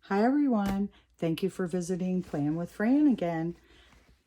Hi everyone, thank you for visiting Plan with Fran again.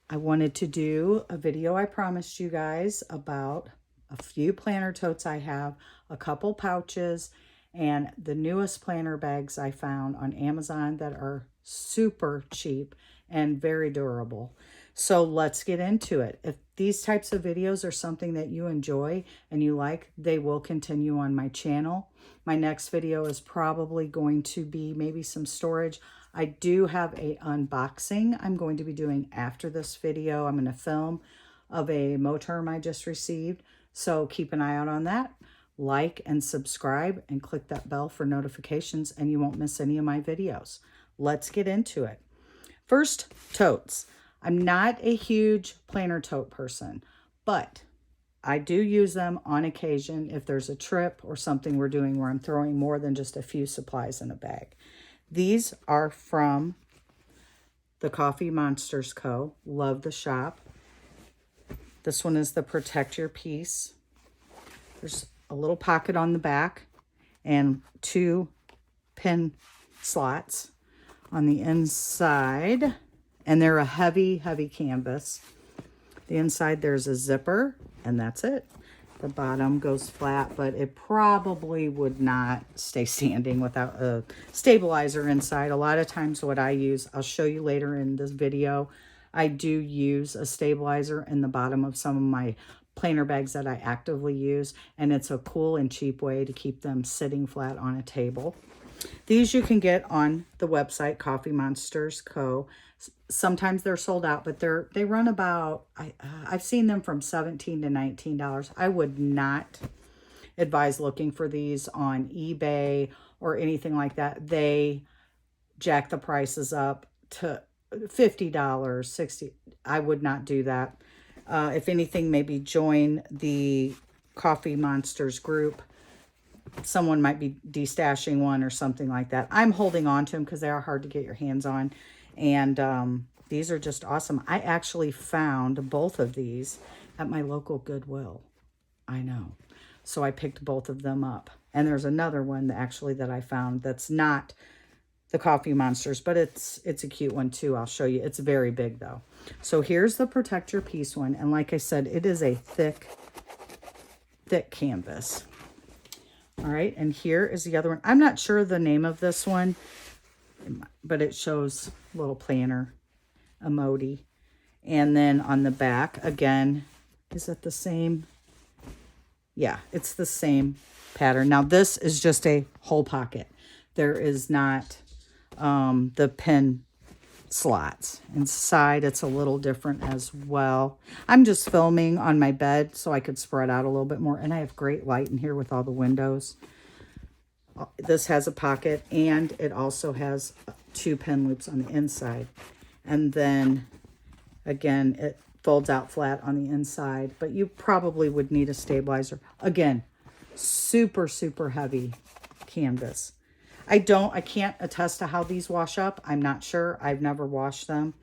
I wanted to do a video I promised you guys about a few planner totes I have, a couple pouches, and the newest planner bags I found on Amazon that are super cheap and very durable. So let's get into it. If these types of videos are something that you enjoy and you like, they will continue on my channel. My next video is probably going to be maybe some storage. I do have a unboxing I'm going to be doing after this video. I'm going to film of a Moterm I just received. So keep an eye out on that. Like and subscribe and click that bell for notifications and you won't miss any of my videos. Let's get into it. First, totes. I'm not a huge planner tote person, but I do use them on occasion if there's a trip or something we're doing where I'm throwing more than just a few supplies in a bag. These are from the Coffee Monsters Co. Love the shop. This one is the Protect Your Piece. There's a little pocket on the back and 2 pin slots on the inside. And they're a heavy, heavy canvas. The inside there's a zipper and that's it. The bottom goes flat, but it probably would not stay standing without a stabilizer inside. A lot of times what I use, I'll show you later in this video, I do use a stabilizer in the bottom of some of my planner bags that I actively use, and it's a cool and cheap way to keep them sitting flat on a table. These you can get on the website, Coffee Monsters Co. Sometimes they're sold out, but they run about, I've seen them from $17 to $19. I would not advise looking for these on eBay or anything like that. They jack the prices up to $50, $60. I would not do that. If anything, maybe join the Coffee Monsters group. Someone might be destashing one or something like that. I'm holding on to them because they are hard to get your hands on. And these are just awesome. I actually found both of these at my local Goodwill. I know. So I picked both of them up. And there's another one that I found that's not the Coffee Monsters, but it's a cute one too. I'll show you. It's very big though. So here's the Protect Your Piece one. And like I said, it is a thick canvas. All right, and here is the other one. I'm not sure the name of this one, but it shows little planner emoji. And then on the back, again, is it the same? Yeah, it's the same pattern. Now, this is just a whole pocket. There is not the pin slots. Inside, it's a little different as well. I'm just filming on my bed so I could spread out a little bit more. And I have great light in here with all the windows. This has a pocket and it also has 2 pin loops on the inside. And then again, it folds out flat on the inside, but you probably would need a stabilizer. Again, super, super heavy canvas. I can't attest to how these wash up. I'm not sure. I've never washed them.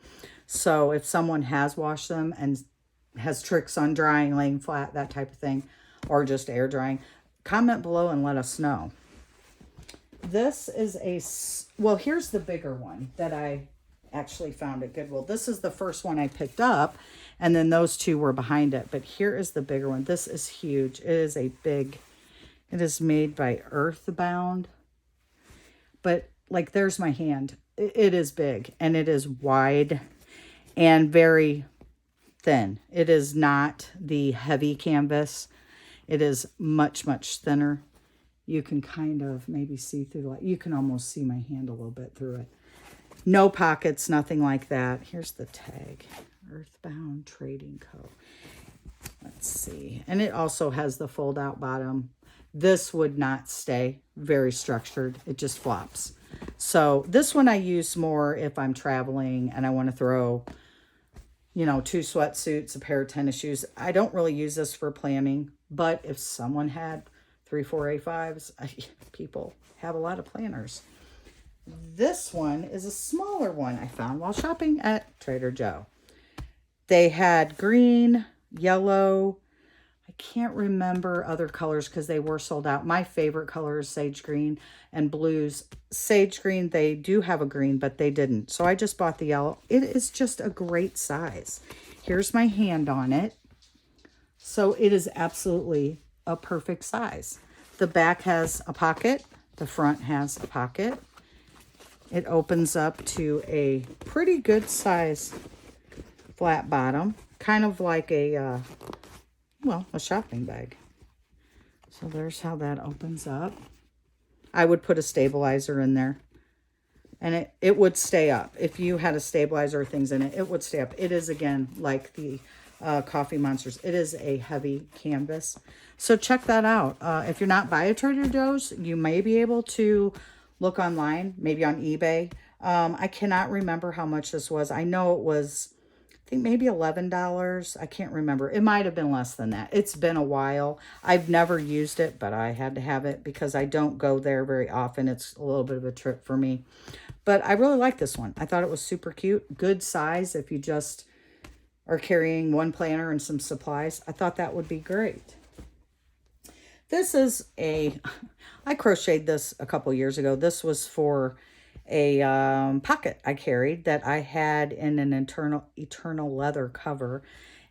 So if someone has washed them and has tricks on drying, laying flat, that type of thing, or just air drying, comment below and let us know. This is well, here's the bigger one that I actually found at Goodwill. This is the first one I picked up, and then those 2 were behind it. But here is the bigger one. This is huge. It is made by Earthbound. But like, there's my hand. It is big and it is wide and very thin. It is not the heavy canvas. It is much, much thinner. You can kind of maybe see through the light. You can almost see my hand a little bit through it. No pockets, nothing like that. Here's the tag. Earthbound Trading Co. Let's see. And it also has the fold out bottom. This would not stay very structured. It just flops. So this one I use more if I'm traveling and I want to throw, 2 sweatsuits, a pair of tennis shoes. I don't really use this for planning, but if someone had 3, 4 A5s, people have a lot of planners. This one is a smaller one I found while shopping at Trader Joe. They had green, yellow, I can't remember other colors because they were sold out. My favorite color is sage green and blues. Sage green, they do have a green, but they didn't. So I just bought the yellow. It is just a great size. Here's my hand on it. So it is absolutely a perfect size. The back has a pocket. The front has a pocket. It opens up to a pretty good size flat bottom, kind of like a, well, a shopping bag. So there's how that opens up. I would put a stabilizer in there, and it would stay up. If you had a stabilizer or things in it, it would stay up. It is, again, like the Coffee Monsters. It is a heavy canvas. So check that out. If you're not by a Trader Joe's, you may be able to look online, maybe on eBay. I cannot remember how much this was. I know it was, I think maybe $11. I can't remember. It might have been less than that. It's been a while. I've never used it, but I had to have it because I don't go there very often. It's a little bit of a trip for me. But I really like this one. I thought it was super cute. Good size if you just are carrying one planner and some supplies. I thought that would be great. This is I crocheted this a couple years ago. This was for a pocket I carried that I had in an eternal leather cover,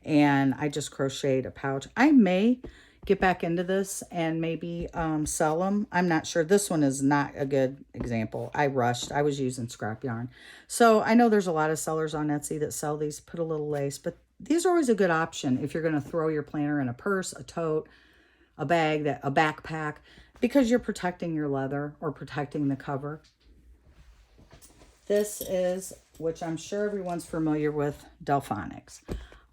and I just crocheted a pouch. I may get back into this and maybe sell them. I'm not sure. This one is not a good example. I rushed. I was using scrap yarn. So I know there's a lot of sellers on Etsy that sell these, put a little lace, but these are always a good option if you're going to throw your planner in a purse, a tote, a bag, a backpack, because you're protecting your leather or protecting the cover. This is, which I'm sure everyone's familiar with, Delphonics.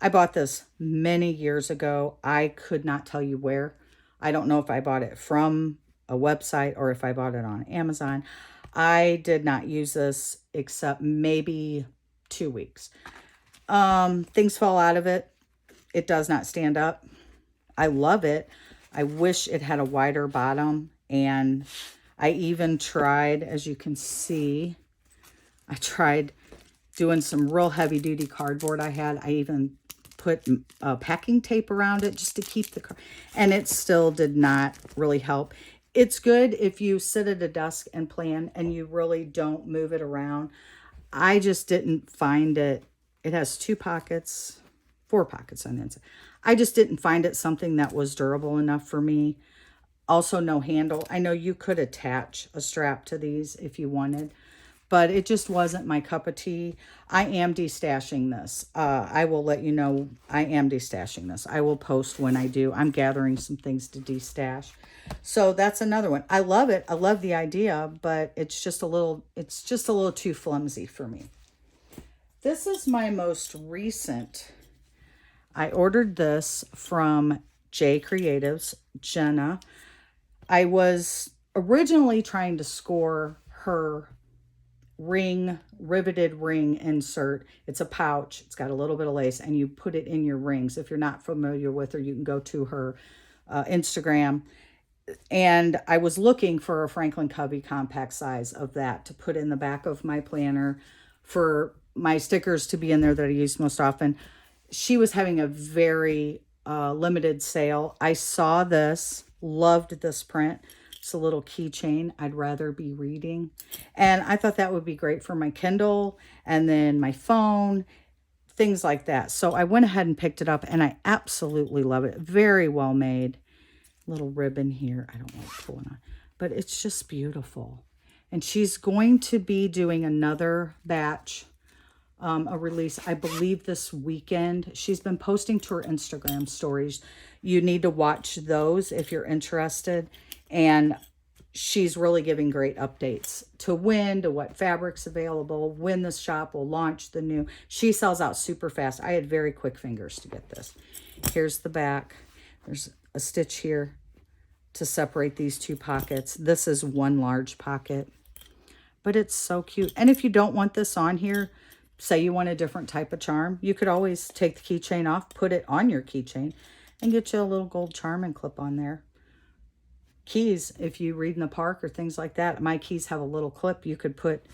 I bought this many years ago. I could not tell you where. I don't know if I bought it from a website or if I bought it on Amazon. I did not use this except maybe 2 weeks. Things fall out of it. It does not stand up. I love it. I wish it had a wider bottom, and I even tried, as you can see, I tried doing some real heavy duty cardboard I had. I even put packing tape around it just to keep the card, and it still did not really help. It's good if you sit at a desk and plan and you really don't move it around. I just didn't find it. It has 2 pockets, 4 pockets on the inside. I just didn't find it something that was durable enough for me. Also, no handle. I know you could attach a strap to these if you wanted, but it just wasn't my cup of tea. I am destashing this. I will let you know I am destashing this. I will post when I do. I'm gathering some things to destash. So that's another one. I love it. I love the idea, but it's just a little too flimsy for me. This is my most recent. I ordered this from J Creatives, Jenna. I was originally trying to score her riveted ring insert. It's a pouch. It's got a little bit of lace, and you put it in your rings. If you're not familiar with her, you can go to her Instagram. And I was looking for a Franklin Covey compact size of that to put in the back of my planner for my stickers to be in there that I use most often. She was having a very limited sale. I saw this, loved this print. It's a little keychain. I'd rather be reading. And I thought that would be great for my Kindle and then my phone, things like that. So I went ahead and picked it up, and I absolutely love it. Very well made. Little ribbon here. I don't like pulling on, but it's just beautiful. And she's going to be doing another batch, a release, I believe this weekend. She's been posting to her Instagram stories. You need to watch those if you're interested. And she's really giving great updates to what fabric's available, when the shop will launch the new. She sells out super fast. I had very quick fingers to get this. Here's the back. There's a stitch here to separate these 2 pockets. This is one large pocket, but it's so cute. And if you don't want this on here, say you want a different type of charm, you could always take the keychain off, put it on your keychain, and get you a little gold charm and clip on there. Keys, if you read in the park or things like that, my keys have a little clip. You could clip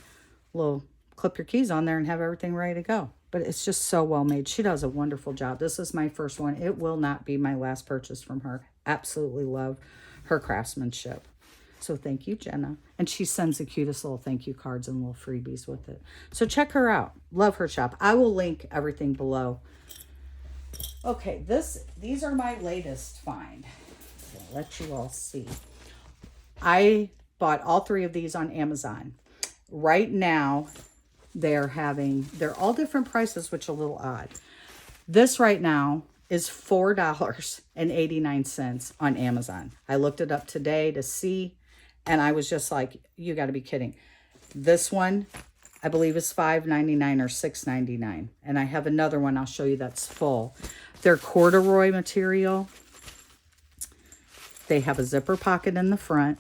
your keys on there and have everything ready to go. but it's just so well made. She does a wonderful job. This is my first one. It will not be my last purchase from her. Absolutely love her craftsmanship. So thank you, Jenna. And she sends the cutest little thank you cards and little freebies with it. So check her out. Love her shop. I will link everything below. Okay, these are my latest find. I'll let you all see. I bought all 3 of these on Amazon. Right now, they're all different prices, which are a little odd. This right now is $4.89 on Amazon. I looked it up today to see, and I was just like, you got to be kidding. This one, I believe, is $5.99 or $6.99. And I have another one I'll show you that's full. They're corduroy material. They have a zipper pocket in the front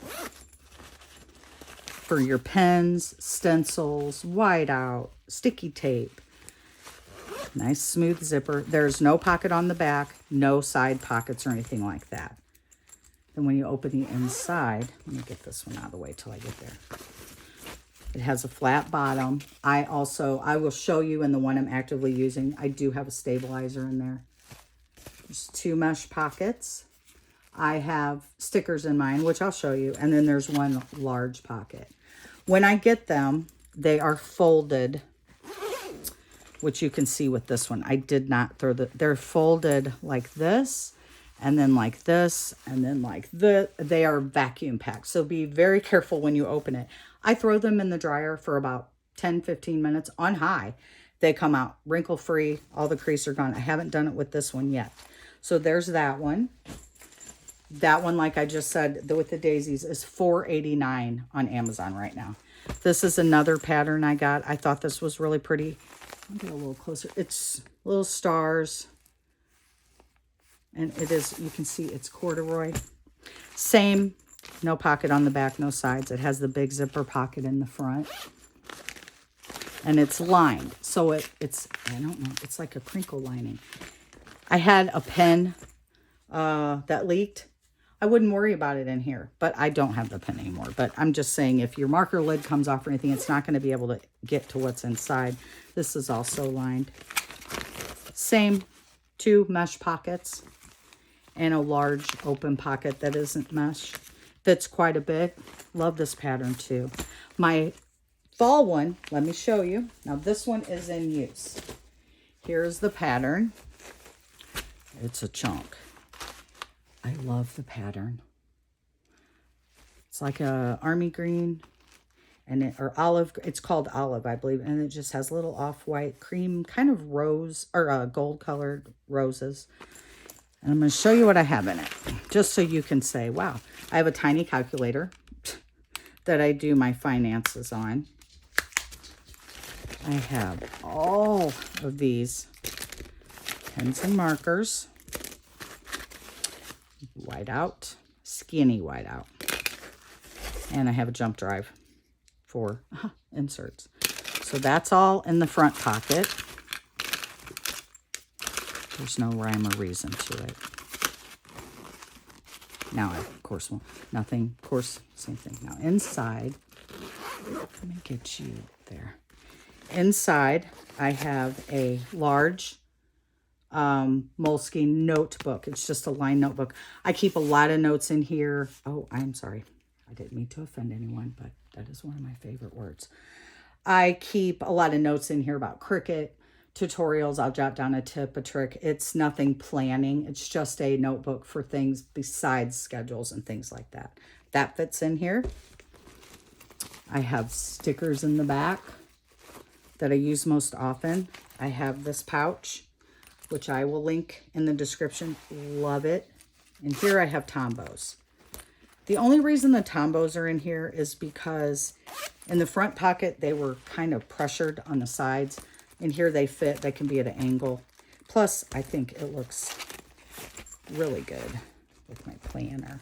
for your pens, stencils, whiteout, sticky tape. Nice smooth zipper. There's no pocket on the back, no side pockets or anything like that. Then when you open the inside, let me get this one out of the way till I get there. It has a flat bottom. I will show you in the one I'm actively using. I do have a stabilizer in there. There's 2 mesh pockets. I have stickers in mine, which I'll show you. And then there's 1 large pocket. When I get them, they are folded, which you can see with this one. I did not throw they're folded like this, and then like this, and then like this. They are vacuum packed. So be very careful when you open it. I throw them in the dryer for about 10-15 minutes on high. They come out wrinkle free. All the crease are gone. I haven't done it with this one yet. So there's that one. That one, like I just said, with the daisies, is $4.89 on Amazon right now. This is another pattern I got. I thought this was really pretty. I'll get a little closer. It's little stars. And it is, you can see it's corduroy. Same, no pocket on the back, no sides. It has the big zipper pocket in the front. And it's lined. So it's, I don't know, it's like a crinkle lining. I had a pen that leaked. I wouldn't worry about it in here, but I don't have the pen anymore. But I'm just saying, if your marker lid comes off or anything, it's not going to be able to get to what's inside. This is also lined. Same 2 mesh pockets and a large open pocket that isn't mesh. Fits quite a bit. Love this pattern too. My fall one, let me show you. Now this one is in use. Here's the pattern. It's a chunk. I love the pattern. It's like a army green or olive. It's called olive, I believe. And it just has little off-white cream, kind of rose or gold colored roses. And I'm going to show you what I have in it, just so you can say, wow. I have a tiny calculator that I do my finances on. I have all of these pens and markers. Whiteout, skinny whiteout. And I have a jump drive for inserts. So that's all in the front pocket. There's no rhyme or reason to it. Now, of course, nothing, of course, same thing. Now, inside, let me get you there. Inside, I have a large Moleskine notebook. It's just a lined notebook. I keep a lot of notes in here. Oh, I'm sorry. I didn't mean to offend anyone, but that is one of my favorite words. I keep a lot of notes in here about Cricut, tutorials. I'll jot down a tip, a trick. It's nothing planning. It's just a notebook for things besides schedules and things like that. That fits in here. I have stickers in the back that I use most often. I have this pouch, which I will link in the description. Love it. And here I have Tombos. The only reason the Tombos are in here is because in the front pocket, they were kind of pressured on the sides. And here they fit. They can be at an angle. Plus, I think it looks really good with my planner.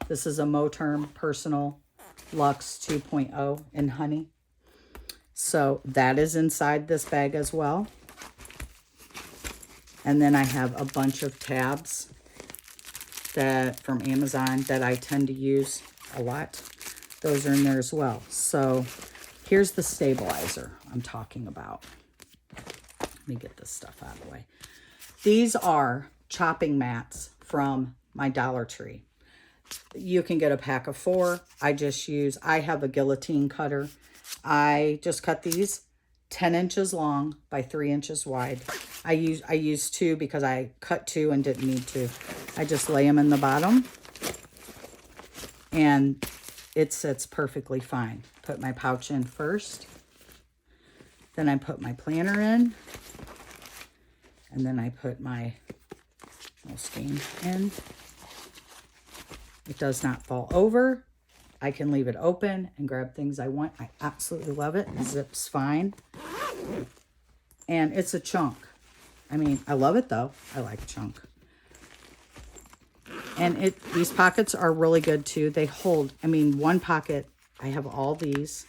This is a Moterm Personal Luxe 2.0 in honey. So that is inside this bag as well. And then I have a bunch of tabs from Amazon that I tend to use a lot. Those are in there as well. So here's the stabilizer I'm talking about. Let me get this stuff out of the way. These are chopping mats from my Dollar Tree. You can get a pack of 4. I have a guillotine cutter. I just cut these 10 inches long by 3 inches wide. I use 2 because I cut 2 and didn't need to. I just lay them in the bottom and it sits perfectly fine. Put my pouch in first. Then I put my planner in. And then I put my little skein in. It does not fall over. I can leave it open and grab things I want. I absolutely love it. It zips fine. And it's a chunk. I mean, I love it though. I like chunk. And these pockets are really good too. They hold, I mean, one pocket, I have all these.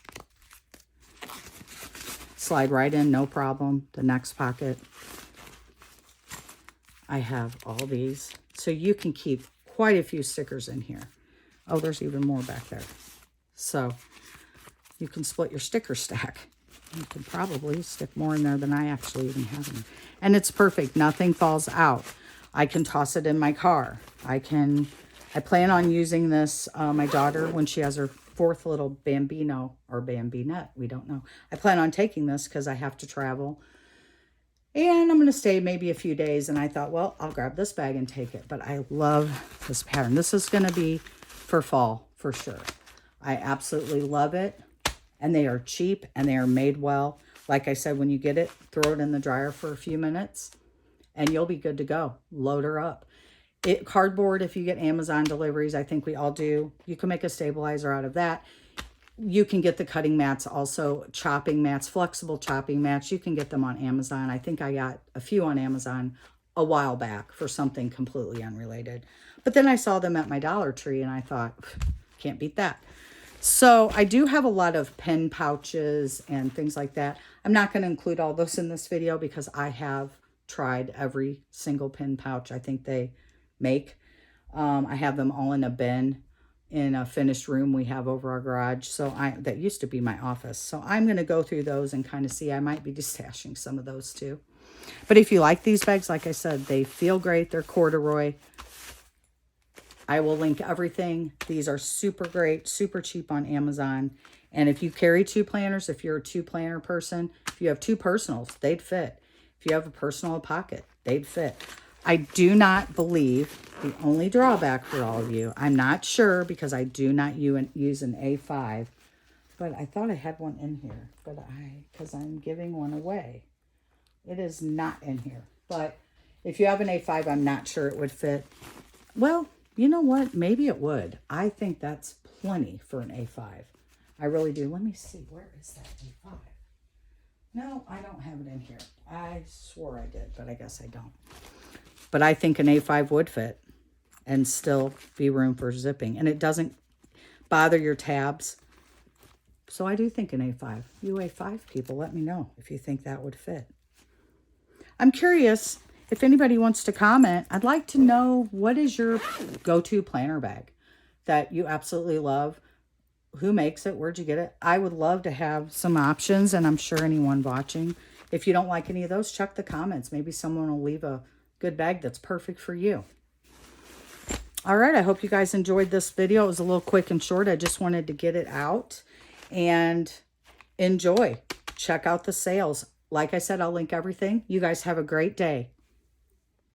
Slide right in, no problem. The next pocket, I have all these. So you can keep quite a few stickers in here. Oh, there's even more back there. So you can split your sticker stack. You can probably stick more in there than I actually even have in there. And it's perfect. Nothing falls out. I can toss it in my car. I plan on using this, my daughter, when she has her 4th little bambino or bambinette. We don't know. I plan on taking this because I have to travel. And I'm going to stay maybe a few days. And I thought, well, I'll grab this bag and take it. But I love this pattern. This is going to be for fall for sure. I absolutely love it. And they are cheap and they are made well. Like I said, when you get it, throw it in the dryer for a few minutes and you'll be good to go. Load her up. Cardboard, if you get Amazon deliveries, I think we all do. You can make a stabilizer out of that. You can get the cutting mats also, chopping mats, flexible chopping mats. You can get them on Amazon. I think I got a few on Amazon a while back for something completely unrelated. But then I saw them at my Dollar Tree and I thought, can't beat that. So I do have a lot of pen pouches and things like that. I'm not going to include all those in this video because I have tried every single pen pouch I think they make. I have them all in a bin in a finished room we have over our garage. So that used to be my office. So I'm going to go through those and kind of see. I might be destashing some of those too. But if you like these bags, like I said, they feel great. They're corduroy. I will link everything. These are super great, super cheap on Amazon. And if you carry 2 planners, if you're a 2 planner person, if you have 2 personals, they'd fit. If you have a personal pocket, they'd fit. I do not believe the only drawback for all of you, I'm not sure because I do not use an A5, but I thought I had one in here, because I'm giving one away. It is not in here, but if you have an A5, I'm not sure it would fit. Well, you know what? Maybe it would. I think that's plenty for an A5. I really do. Let me see. Where is that A5? No, I don't have it in here. I swore I did, but I guess I don't. But I think an A5 would fit and still be room for zipping. And it doesn't bother your tabs. So I do think an A5. You A5 people, let me know if you think that would fit. I'm curious if anybody wants to comment. I'd like to know, what is your go-to planner bag that you absolutely love? Who makes it? Where'd you get it? I would love to have some options, and I'm sure anyone watching, if you don't like any of those, check the comments. Maybe someone will leave a good bag that's perfect for you. All right, I hope you guys enjoyed this video. It was a little quick and short. I just wanted to get it out and enjoy. Check out the sales. Like I said, I'll link everything. You guys have a great day.